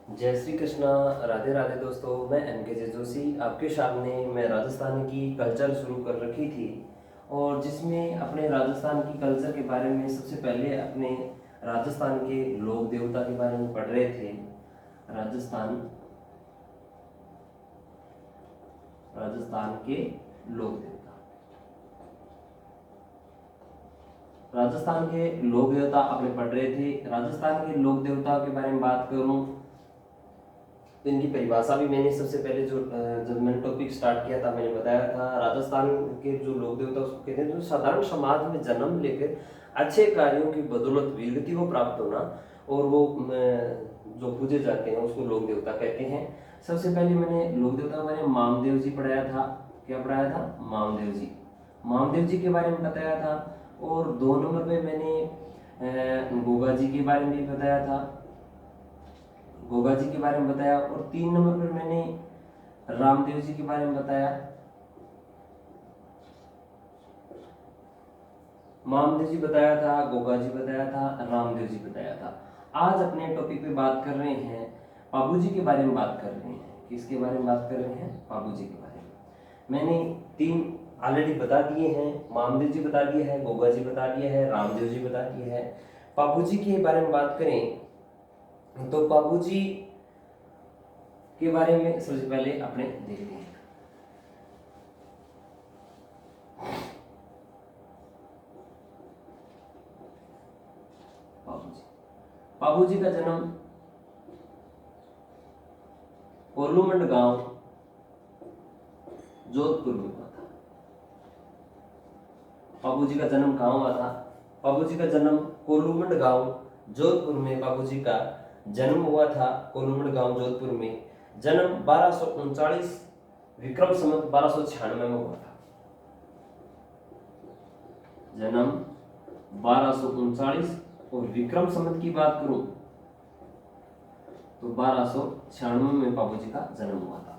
जय श्री कृष्णा। राधे राधे दोस्तों, मैं एम के जोशी आपके सामने मैं राजस्थान की कल्चर शुरू कर रखी थी और जिसमें अपने राजस्थान की कल्चर के बारे में सबसे पहले अपने राजस्थान के लोक देवता के बारे में पढ़ रहे थे। राजस्थान राजस्थान के लोक देवता, राजस्थान के लोक देवता अपने पढ़ रहे थे। राजस्थान के लोक देवता के बारे में बात करूं तो इनकी परिभाषा भी मैंने सबसे पहले जब मैंने टॉपिक स्टार्ट किया था मैंने बताया था। राजस्थान के जो लोक देवता उसको कहते हैं जो साधारण समाज में जन्म लेकर अच्छे कार्यों की बदौलत वीरगति को प्राप्त होना और वो जो पूजे जाते हैं उसको लोक देवता कहते हैं। सबसे पहले मैंने लोक देवता मैंने मामदेव जी पढ़ाया था। क्या पढ़ाया था? मामदेव जी। मामदेव जी के बारे में बताया था। और 2 नंबर पे मैंने गोगा जी के बारे में भी बताया था, गोगा जी के बारे में बताया। और 3 नंबर पर मैंने रामदेव जी के बारे में बताया। मामदेव जी बताया था, गोगा जी बताया था, रामदेव जी बताया था। आज अपने टॉपिक पे बात कर रहे हैं बाबू जी के बारे में बात कर रहे हैं। किसके बारे में बात कर रहे हैं? बाबू जी के बारे में। मैंने 3 ऑलरेडी बता दिए हैं। मामदेव जी बता दिए हैं, गोगा जी बता दिए हैं, रामदेव जी बता दिए हैं। बाबू जी के बारे में बात करें तो बाबू जी के बारे में सबसे पहले अपने देखते हैं। बाबू जी का जन्म कोल्लूमंड गांव जोधपुर में हुआ था। बाबू जी का जन्म कहाँ हुआ था? बाबू जी का जन्म कोल्लूमंड गांव जोधपुर में बाबू जी का जन्म हुआ था। कोल्लूमंड गांव जोधपुर में जन्म 1239 विक्रम संवत 1296 में हुआ था। जन्म 1239 और विक्रम संवत की बात करूं तो 1296 में बाबू जी का जन्म हुआ था।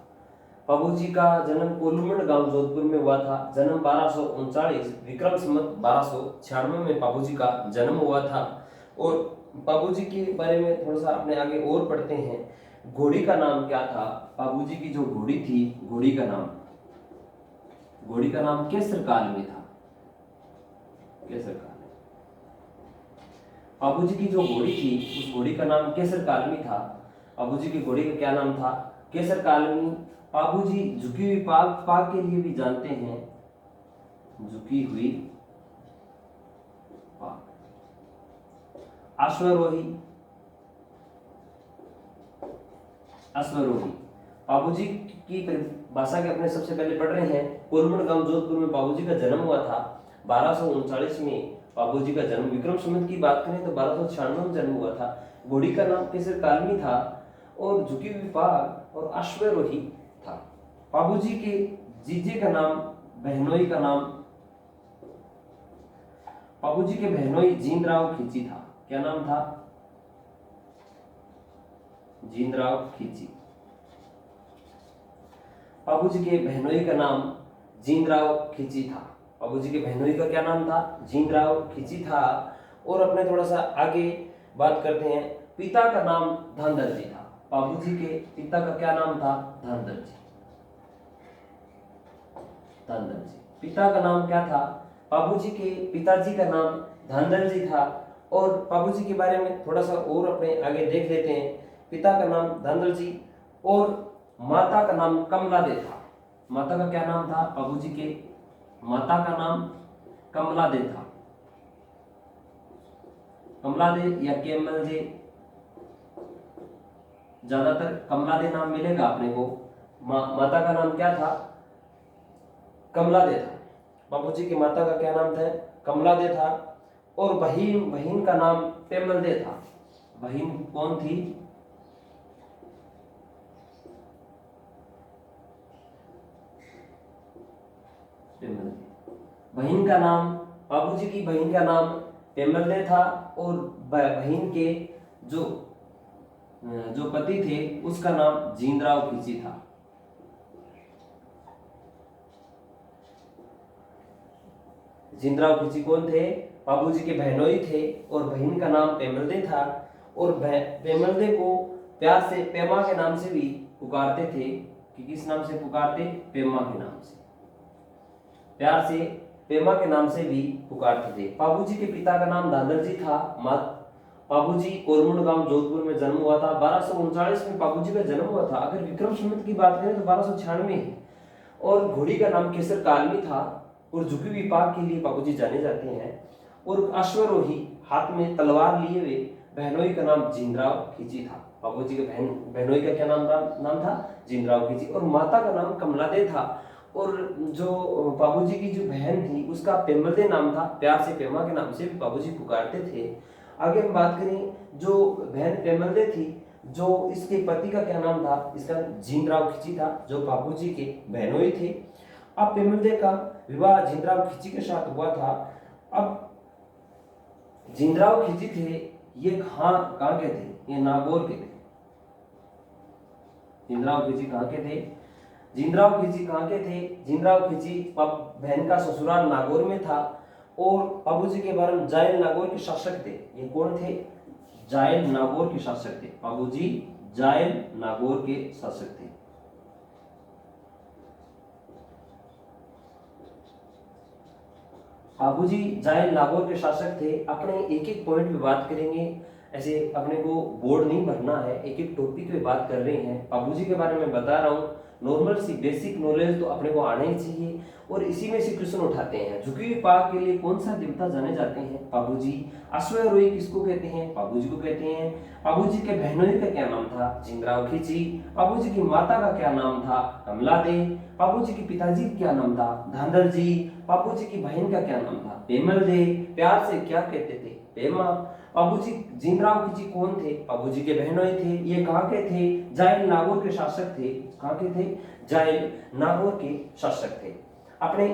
बाबू जी का जन्म कोल्लूमंड गांव जोधपुर में हुआ था। जन्म 1239 विक्रम संवत 1296 में बाबू जी का जन्म हुआ था। और बाबू जी के बारे में थोड़ा सा अपने आगे और पढ़ते हैं। घोड़ी का नाम क्या था? बाबू जी की जो घोड़ी थी, घोड़ी का नाम केसर काल में था। केसर काल में बाबू जी की जो घोड़ी थी उस घोड़ी का नाम केसर कालमी था। बाबू जी की घोड़ी का क्या नाम था? केसर कालमी। बाबू जी झुकी हुई पाग के लिए भी जानते हैं। झुकी हुई पाग। अश्वरोही। बाबू जी की भाषा के अपने सबसे पहले पढ़ रहे हैं। कोल्लूमंड गांव जोधपुर में बाबू जी का जन्म हुआ था 1239 में। बाबू जी का जन्म विक्रम संवत की बात करें तो 1296 में जन्म हुआ था। घोड़ी का नाम केसर कालमी था और झुकी हुई पाग और अश्वरोही था। बाबू जी के जीजे का नाम, बहनोई का नाम, बाबू जी के बहनोई जींदराव खींची था। क्या नाम था? जींदराव खींची। बाबू जी के बहनोई का नाम जींदराव खींची था। बाबू जी के बहनोई का क्या नाम था? जींदराव खींची था। और अपने थोड़ा सा आगे बात करते हैं। पिता का नाम धांधर जी था। बाबू जी के पिता का क्या नाम था? धांधर जी। पिता का नाम क्या था? बाबू जी के पिताजी का नाम धांधर जी था। और बाबू जी के बारे में थोड़ा सा और अपने आगे देख लेते हैं। पिता का नाम धांधर जी और माता का नाम कमला दे था। माता का क्या नाम था? बाबू जी के माता का नाम कमला दे था। कमला दे या केमल दे, ज्यादातर कमला दे नाम मिलेगा अपने को। माता का नाम क्या था? कमला दे था। बाबू जी की माता का क्या नाम था? कमला दे था। और बहन का नाम पेमल दे था। बहन कौन थी? बहन का नाम, बाबू जी की बहन का नाम पेमल दे था। और बहन के जो जो पति थे उसका नाम जींदराव खींची था। जींदराव खींची कौन थे? बाबूजी के बहनोई थे और बहन का नाम पेमलदे था। और पेमलदे को प्यार से पेमा के नाम से भी पुकारते थे। कि किस नाम से पुकारते? पेमा के नाम से, प्यार से पेमा के नाम से भी पुकारते थे। बाबूजी के पिता का नाम दादरजी था। बाबूजी कोरमुंड गांव जोधपुर में जन्म हुआ था। 1239 में बाबूजी का जन्म हुआ था। अगर विक्रम संवत की बात करें तो 1296 है। और घोड़ी का नाम केसर कालमी था। और झुकी विपाक के लिए बाबूजी जाने जाते हैं। और अश्वरोही हाथ में तलवार लिए हुए बहनोई का नाम जिनराव खींची था। बाबूजी के बहनोई का क्या नाम था? जिनराव खींची। और माता का नाम कमलादे था। और जो बाबूजी की जो बहन थी उसका पेमलदे नाम था। प्यार से पेमा के नाम से भी बाबूजी पुकारते थे। आगे हम बात करें जो बहन पेमलदे थी, जो इसके पति का क्या नाम था? इसका जिनराव खींची था, जो बाबूजी के बहनोई थे। अब पेमलदे का विवाह जिनराव खींची के साथ हुआ था। अब जिनराव खींची थे, ये कहाँ के थे? ये नागौर के थे। जिनराव खींची कहाँ के थे? जिनराव खींची कहाँ के थे? जिनराव खींची बहन का ससुराल नागौर में था। और बाबूजी के बारे में जायल नागौर के शासक थे। ये कौन थे? जायल नागौर के शासक थे। बाबूजी जायल नागौर के शासक थे। बाबूजी जायल नागौर के शासक थे। अपने एक एक पॉइंट पे बात करेंगे, ऐसे अपने को बोर्ड नहीं भरना है, एक एक टॉपिक पे बात कर रहे हैं। बाबूजी के बारे में बता रहा हूँ। नॉर्मल सी बेसिक नॉलेज तो अपने को आना ही चाहिए। और इसी में से क्वेश्चन उठाते हैं। झुकी हुई पाक के लिए कौन सा देवता जाने जाते हैं? बाबूजी। अश्वरोही किसको कहते हैं? बाबूजी को कहते हैं। बाबूजी के बहनोई का क्या नाम था? जिनराव खींची। बाबूजी की माता का क्या नाम था? कमलादे। बाबूजी के पिताजी का क्या नाम था? धांधरजी। बाबूजी की बहन का क्या नाम था? पेमलदे। प्यार से क्या कहते थे? पेमा। बाबूजी जिनराव खींची कौन थे? बाबूजी के बहनोई थे। ये कहाँ के थे? जायल नागौर के शासक थे। कहाँ के थे? जायल नागौर के शासक थे। आपने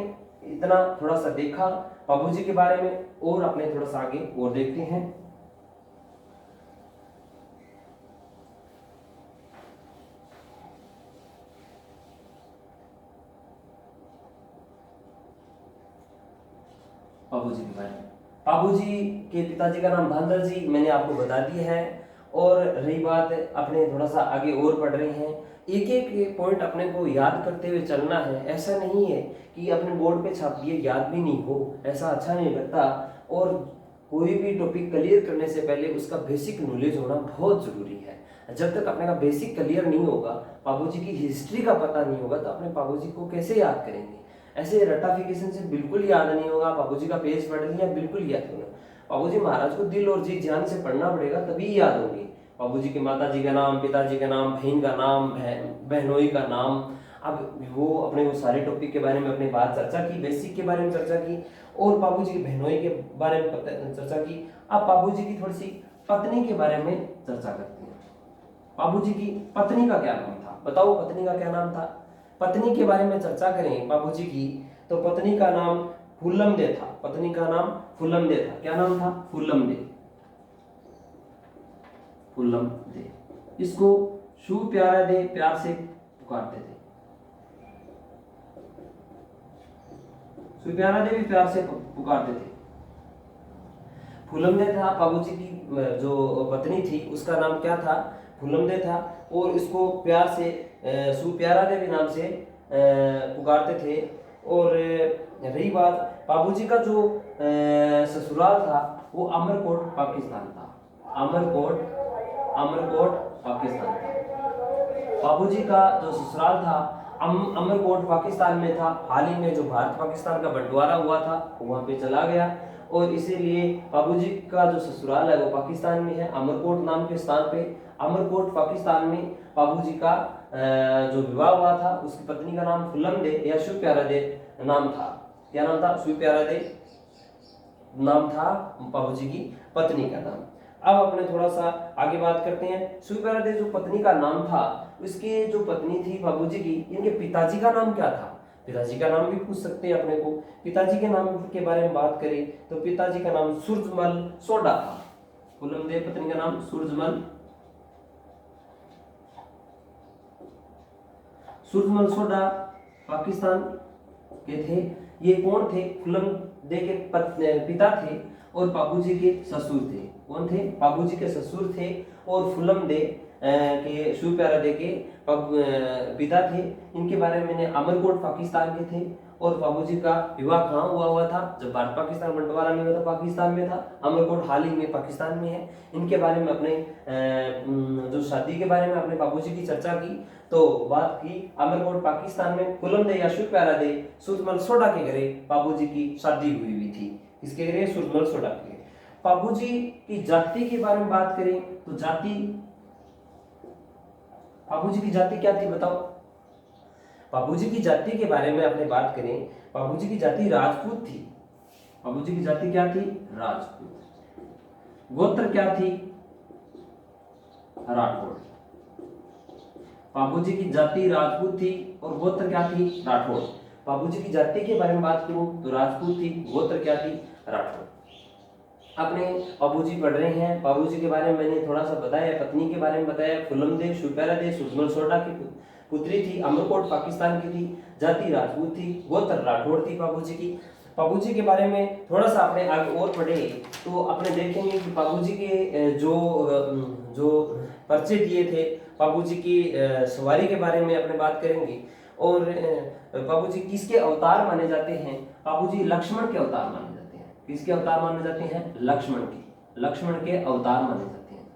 इतना थोड़ा सा देखा बाबूजी के बारे में, और अपने थोड़ा सा आगे और देखते हैं। बाबूजी के बारे में, बाबूजी के पिताजी का नाम धांधरजी, मैंने आपको बता दिया है। और रही बात, अपने थोड़ा सा आगे और पढ़ रहे हैं। एक एक पॉइंट अपने को याद करते हुए चलना है। ऐसा नहीं है कि अपने बोर्ड पे छाप दिए याद भी नहीं हो, ऐसा अच्छा नहीं लगता। और कोई भी टॉपिक क्लियर करने से पहले उसका बेसिक नॉलेज होना बहुत जरूरी है। जब तक अपने का बेसिक क्लियर नहीं होगा, बाबूजी की हिस्ट्री का पता नहीं होगा, तो अपने बाबूजी को कैसे याद करेंगे? ऐसे रटाफिकेशन से बिल्कुल याद नहीं होगा। बाबूजी का पेज पढ़ लिया, बिल्कुल याद होगा। बाबूजी महाराज को दिल और जी जान से पढ़ना पड़ेगा, तभी याद होंगे। बाबूजी के माताजी का नाम, पिताजी का नाम, बहन का नाम, बहनोई का नाम। अब वो अपने वो सारे टॉपिक के बारे में अपने बात चर्चा की, बेसिक के बारे में चर्चा की, और बाबूजी की बहनोई के बारे में चर्चा की। अब बाबूजी की थोड़ी सी पत्नी के बारे में चर्चा करते हैं। बाबूजी की पत्नी का क्या नाम था? बताओ, पत्नी का क्या नाम था? पत्नी के बारे में चर्चा करें बाबूजी की, तो पत्नी का नाम फुल्लमदे था। पत्नी का नाम फुल्लमदे था। क्या नाम था? फुल्लमदे। फुल्लमदे। इसको शु प्यारा दे प्यार से पुकारते थे। शु प्यारा दे भी प्यार से पुकारते थे। फुल्लमदे था बाबूजी की जो पत्नी थी, उसका नाम क्या था? फुल्लमदे था। और इसको प्यार से सुप्यारा दे भी नाम से पुकारते थे। और रही बात, बाबूजी का जो ससुराल था वो अमरकोट पाकिस्तान था। अमरकोट पाकिस्तान था। बाबूजी का जो ससुराल था अमरकोट पाकिस्तान में था। हाल ही में जो भारत पाकिस्तान का बंटवारा हुआ था वो वहां पे चला गया, और इसीलिए बाबूजी का जो ससुराल है वो पाकिस्तान में है, अमरकोट नाम के स्थान पे। अमरकोट पाकिस्तान में बाबूजी का जो विवाह हुआ था, उसकी पत्नी का नाम फुल्लमदे या सुप्यारादे नाम था। क्या नाम था? सुप्यारादे नाम था बाबूजी की पत्नी का नाम। अब अपने थोड़ा सा आगे बात करते हैं। सुप्यारादे जो पत्नी का नाम था, उसके जो पत्नी थी बाबूजी की, इनके पिताजी का नाम क्या था? पिताजी का नाम भी पूछ सकते हैं अपने को। पिताजी के नाम के बारे में बात करें तो पिताजी का नाम सूरजमल सोडा था। फुल्लमदे पत्नी का नाम सूरजमल सोडा पाकिस्तान के थे। ये कौन थे? फुल्लमदे के पिता थे और बाबूजी के ससुर थे। कौन थे? बाबूजी के ससुर थे और फुलम दे के शिव प्यारा दे के पिता थे। इनके बारे में मैंने अमरकोट पाकिस्तान के थे। और बाबूजी का विवाह कहाँ हुआ था, जब भारत पाकिस्तान बंटवारा नहीं हुआ था पाकिस्तान में था। अमरकोट हाल ही में पाकिस्तान में है। इनके बारे में अपने जो शादी के बारे में अपने बाबूजी की चर्चा की तो बात की अमरकोट पाकिस्तान में फुलम दे या शिव प्यारा दे सूरजमल सोडा के घरे बाबूजी की शादी हुई थी। किसके घरे? सूरजमल सोडा के। बाबूजी की जाति के बारे में बात करें तो जाति, बाबूजी की जाति क्या थी बताओ? बाबूजी की जाति के बारे में अपने बात करें, बाबूजी की जाति राजपूत थी। बाबूजी की जाति क्या थी? राजपूत। गोत्र क्या थी? राठौड़। बाबूजी की जाति राजपूत थी और गोत्र क्या थी? राठौड़। बाबूजी की जाति के बारे में बात करूं तो राजपूत थी, गोत्र क्या थी? राठौड़। अपने बाबूजी पढ़ रहे हैं, बाबूजी के बारे में मैंने थोड़ा सा बताया, पत्नी के बारे में बताया, फुलम दे शिव प्यारा दे सूरजमल सोडा की पुत्री थी, अमरकोट पाकिस्तान की थी, जाति राजपूत थी, गोत्र राठौड़ थी बाबूजी की। बाबूजी के बारे में थोड़ा सा अपने आगे और पढ़े तो अपने देखेंगे कि बाबूजी के जो परिचय दिए थे, बाबूजी की सवारी के बारे में अपने बात करेंगे। और बाबूजी किसके अवतार माने जाते हैं? बाबूजी लक्ष्मण के अवतार माने जाते हैं। किसके अवतार माने जाते हैं? लक्ष्मण के। लक्ष्मण के अवतार माने जाते हैं।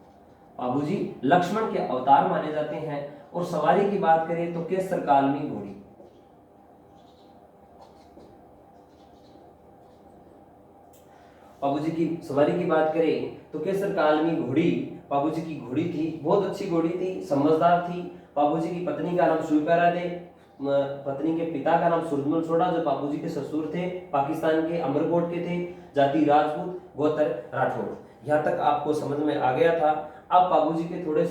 बाबूजी लक्ष्मण के अवतार माने जाते हैं। और सवारी की बात करें तो केसर कालमी घोड़ी। बाबूजी की सवारी की बात करें तो केसर कालमी घोड़ी बाबूजी की घोड़ी थी, बहुत अच्छी घोड़ी थी, समझदार थी। बाबूजी की पत्नी का नाम शिव प्यारा दे, पत्नी के पिता का नाम सूरजमल सोडा जो बाबूजी के ससुर थे, पाकिस्तान के अमरकोट के थे, जाति राजपूत, गोत्र राठौड़। यहाँ तक आपको समझ में आ गया था। अब बाबूजी के थोड़े